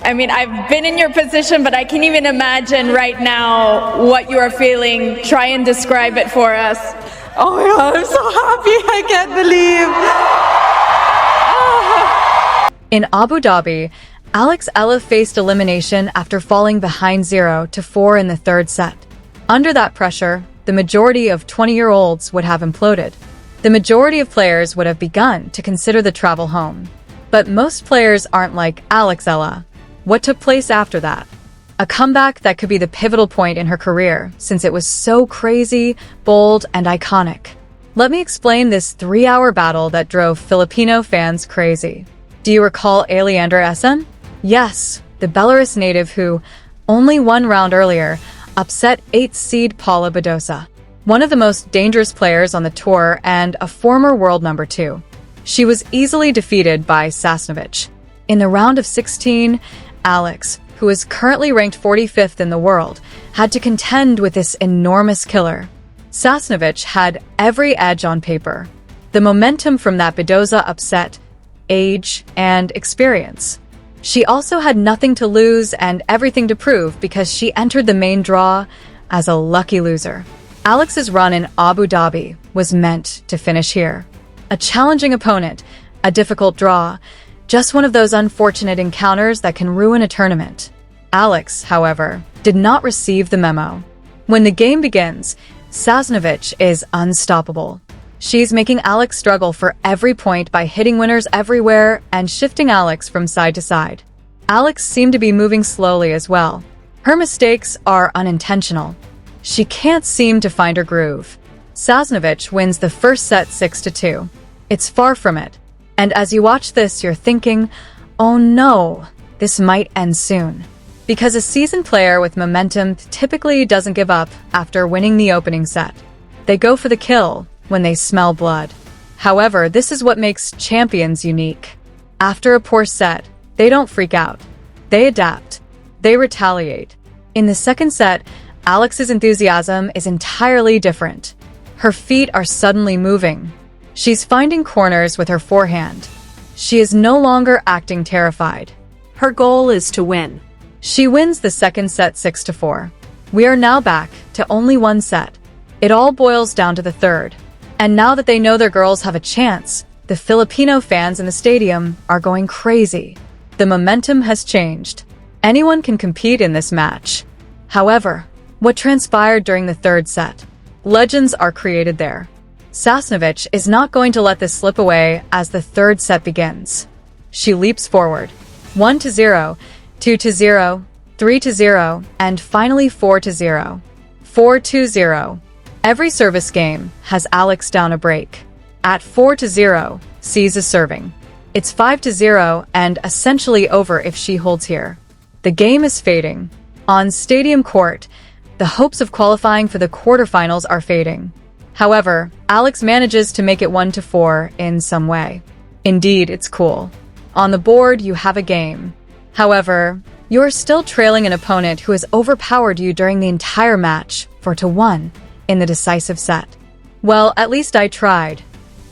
I mean, I've been in your position, but I can't even imagine right now what you are feeling. Try and describe it for us. Oh my God, I'm so happy. I can't believe. In Abu Dhabi, Alex Eala faced elimination after falling behind 0-4 in the third set. Under that pressure, the majority of 20-year-olds would have imploded. The majority of players would have begun to consider the travel home. But most players aren't like Alex Eala. What took place after that? A comeback that could be the pivotal point in her career, since it was so crazy, bold, and iconic. Let me explain this 3-hour battle that drove Filipino fans crazy. Do you recall Aleander Essen? Yes, the Belarus native who, only one round earlier, upset 8th seed Paula Badosa, one of the most dangerous players on the tour and a former world number 2. She was easily defeated by Sasnovich. In the round of 16, Alex, who is currently ranked 45th in the world, had to contend with this enormous killer. Sasnovich had every edge on paper. The momentum from that Badosa upset, age, and experience. She also had nothing to lose and everything to prove because she entered the main draw as a lucky loser. Alex's run in Abu Dhabi was meant to finish here. A challenging opponent, a difficult draw, just one of those unfortunate encounters that can ruin a tournament. Alex, however, did not receive the memo. When the game begins, Sasnovich is unstoppable. She's making Alex struggle for every point by hitting winners everywhere and shifting Alex from side to side. Alex seemed to be moving slowly as well. Her mistakes are unintentional. She can't seem to find her groove. Sasnovich wins the first set 6-2. It's far from it. And as you watch this, you're thinking, oh no, this might end soon. Because a seasoned player with momentum typically doesn't give up after winning the opening set. They go for the kill when they smell blood. However, this is what makes champions unique. After a poor set, they don't freak out. They adapt. They retaliate. In the second set, Alex's enthusiasm is entirely different. Her feet are suddenly moving. She's finding corners with her forehand. She is no longer acting terrified. Her goal is to win. She wins the second set 6-4. We are now back to only one set. It all boils down to the third. And now that they know their girls have a chance, the Filipino fans in the stadium are going crazy. The momentum has changed. Anyone can compete in this match. However, what transpired during the third set? Legends are created there. Sasnovich is not going to let this slip away as the third set begins. She leaps forward. 1-0, 2-0, 3-0, and finally 4-0. 4-2-0. Every service game has Alex down a break. At 4-0, sees a serving. It's 5-0 and essentially over if she holds here. The game is fading. On stadium court, the hopes of qualifying for the quarterfinals are fading. However, Alex manages to make it 1-4 in some way. Indeed, it's cool. On the board, you have a game. However, you're still trailing an opponent who has overpowered you during the entire match 4-1 in the decisive set. Well, at least I tried.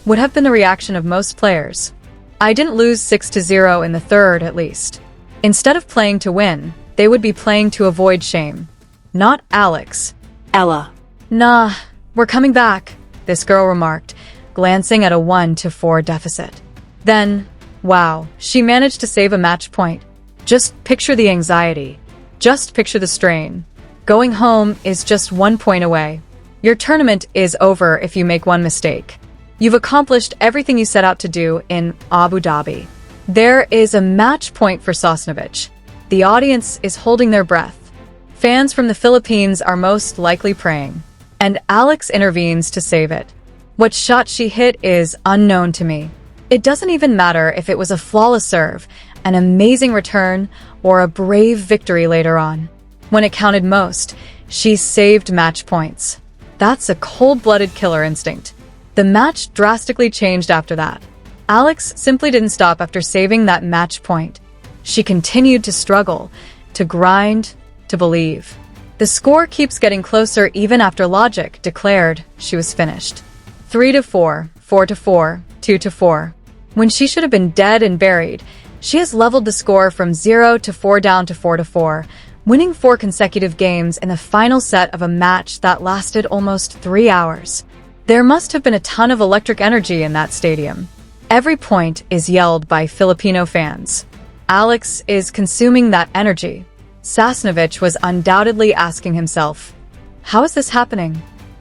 Would have been the reaction of most players. I didn't lose 6-0 in the third, at least. Instead of playing to win, they would be playing to avoid shame. Not Alex. Eala. Nah, we're coming back, this girl remarked, glancing at a 1-4 deficit. Then, wow, she managed to save a match point. Just picture the anxiety. Just picture the strain. Going home is just 1 point away. Your tournament is over if you make one mistake. You've accomplished everything you set out to do in Abu Dhabi. There is a match point for Sasnovich. The audience is holding their breath. Fans from the Philippines are most likely praying. And Alex intervenes to save it. What shot she hit is unknown to me. It doesn't even matter if it was a flawless serve, an amazing return, or a brave victory later on. When it counted most, she saved match points. That's a cold-blooded killer instinct. The match drastically changed after that. Alex simply didn't stop after saving that match point. She continued to struggle, to grind, to believe. The score keeps getting closer even after logic declared she was finished. 3-4, 4-4, 2-4. When she should have been dead and buried, She has leveled the score from 0 to 4 down to 4 to 4, winning 4 consecutive games in the final set of a match that lasted almost 3 hours. There must have been a ton of electric energy in that stadium. Every point is yelled by Filipino fans. Alex is consuming that energy. Sasnovich was undoubtedly asking himself, how is this happening?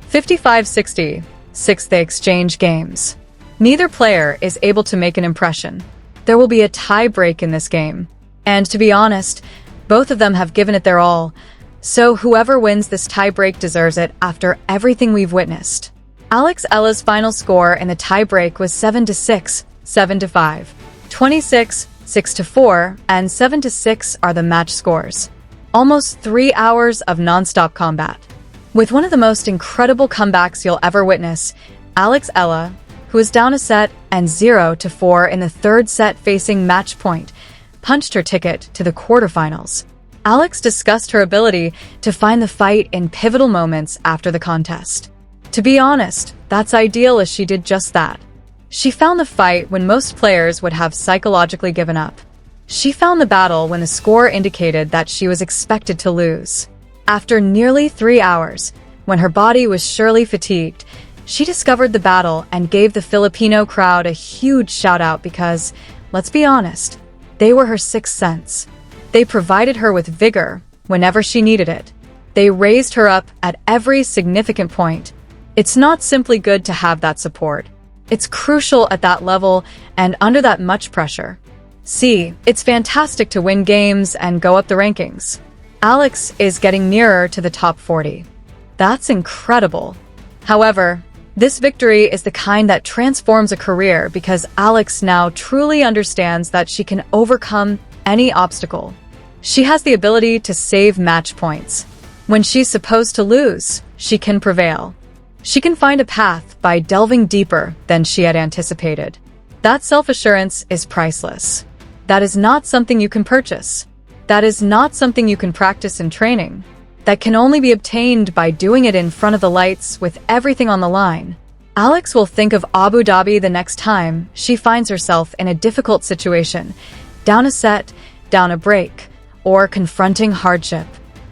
55-60, 6th they exchange games. Neither player is able to make an impression. There will be a tie break in this game. And to be honest, both of them have given it their all. So whoever wins this tie break deserves it after everything we've witnessed. Alex Eala's final score in the tie break was 7-6, 7-5, 26, 6-4, and 7-6 are the match scores. Almost 3 hours of non-stop combat. With one of the most incredible comebacks you'll ever witness, Alex Eala, who is down a set and 0-4 in the third set facing match point, punched her ticket to the quarterfinals. Alex discussed her ability to find the fight in pivotal moments after the contest. To be honest, that's ideal as she did just that. She found the fight when most players would have psychologically given up. She found the battle when the score indicated that she was expected to lose. After nearly 3 hours, when her body was surely fatigued, she discovered the battle and gave the Filipino crowd a huge shout-out because, let's be honest, they were her sixth sense. They provided her with vigor whenever she needed it. They raised her up at every significant point. It's not simply good to have that support. It's crucial at that level and under that much pressure. See, it's fantastic to win games and go up the rankings. Alex is getting nearer to the top 40. That's incredible. However, this victory is the kind that transforms a career because Alex now truly understands that she can overcome any obstacle. She has the ability to save match points. When she's supposed to lose, she can prevail. She can find a path by delving deeper than she had anticipated. That self-assurance is priceless. That is not something you can purchase. That is not something you can practice in training. That can only be obtained by doing it in front of the lights with everything on the line. Alex will think of Abu Dhabi the next time she finds herself in a difficult situation, down a set, down a break, or confronting hardship.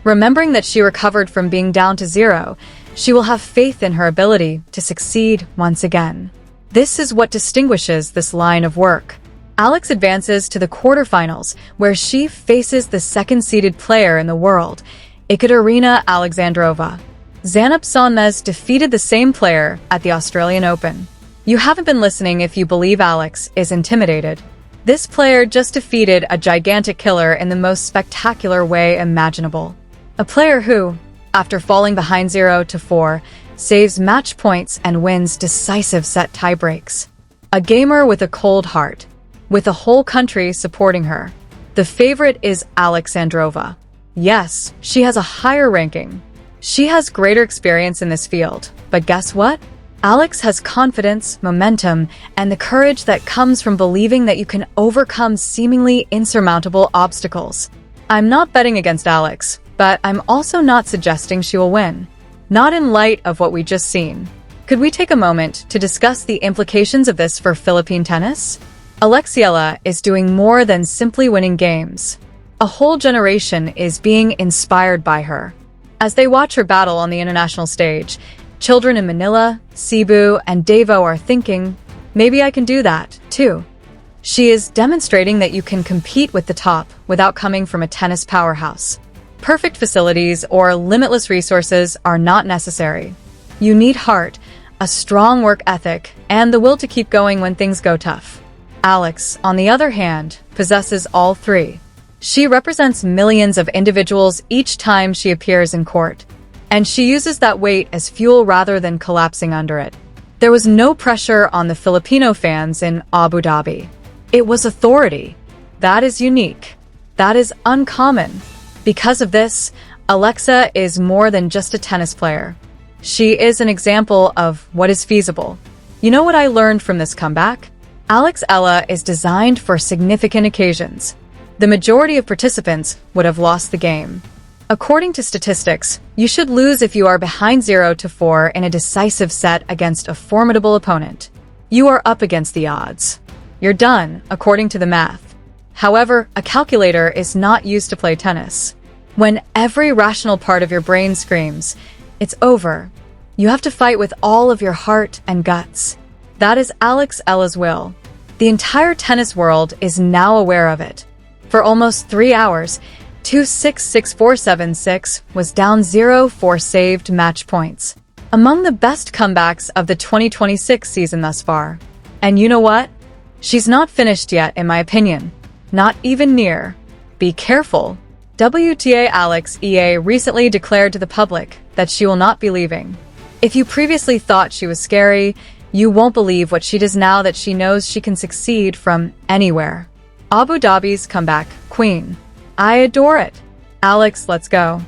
Remembering that she recovered from being down to 0, she will have faith in her ability to succeed once again. This is what distinguishes this line of work. Alex advances to the quarterfinals, where she faces the second-seeded player in the world, Ekaterina Alexandrova. Zanab Sonmez defeated the same player at the Australian Open. You haven't been listening if you believe Alex is intimidated. This player just defeated a gigantic killer in the most spectacular way imaginable. A player who, after falling behind 0-4, saves match points and wins decisive set tiebreaks. A gamer with a cold heart, with a whole country supporting her. The favorite is Alexandrova. Yes, she has a higher ranking. She has greater experience in this field. But guess what? Alex has confidence, momentum, and the courage that comes from believing that you can overcome seemingly insurmountable obstacles. I'm not betting against Alex, but I'm also not suggesting she will win. Not in light of what we just seen. Could we take a moment to discuss the implications of this for Philippine tennis? Alex Eala is doing more than simply winning games. A whole generation is being inspired by her. As they watch her battle on the international stage, children in Manila, Cebu, and Davao are thinking, maybe I can do that, too. She is demonstrating that you can compete with the top without coming from a tennis powerhouse. Perfect facilities or limitless resources are not necessary. You need heart, a strong work ethic, and the will to keep going when things go tough. Alex, on the other hand, possesses all three. She represents millions of individuals each time she appears in court, and she uses that weight as fuel rather than collapsing under it. There was no pressure on the Filipino fans in Abu Dhabi. It was authority. That is unique. That is uncommon. Because of this, Alexa is more than just a tennis player. She is an example of what is feasible. You know what I learned from this comeback? Alex Eala is designed for significant occasions. The majority of participants would have lost the game. According to statistics, you should lose if you are behind 0-4 in a decisive set against a formidable opponent. You are up against the odds. You're done, according to the math. However, a calculator is not used to play tennis. When every rational part of your brain screams, it's over, you have to fight with all of your heart and guts. That is Alex Eala's will. The entire tennis world is now aware of it. For almost 3 hours, 2-6-6-4-7-6 was down 0-4 saved match points. Among the best comebacks of the 2026 season thus far. And you know what? She's not finished yet, in my opinion. Not even near. Be careful. WTA Alex Eala recently declared to the public that she will not be leaving. If you previously thought she was scary, you won't believe what she does now that she knows she can succeed from anywhere. Abu Dhabi's comeback queen. I adore it. Alex, let's go.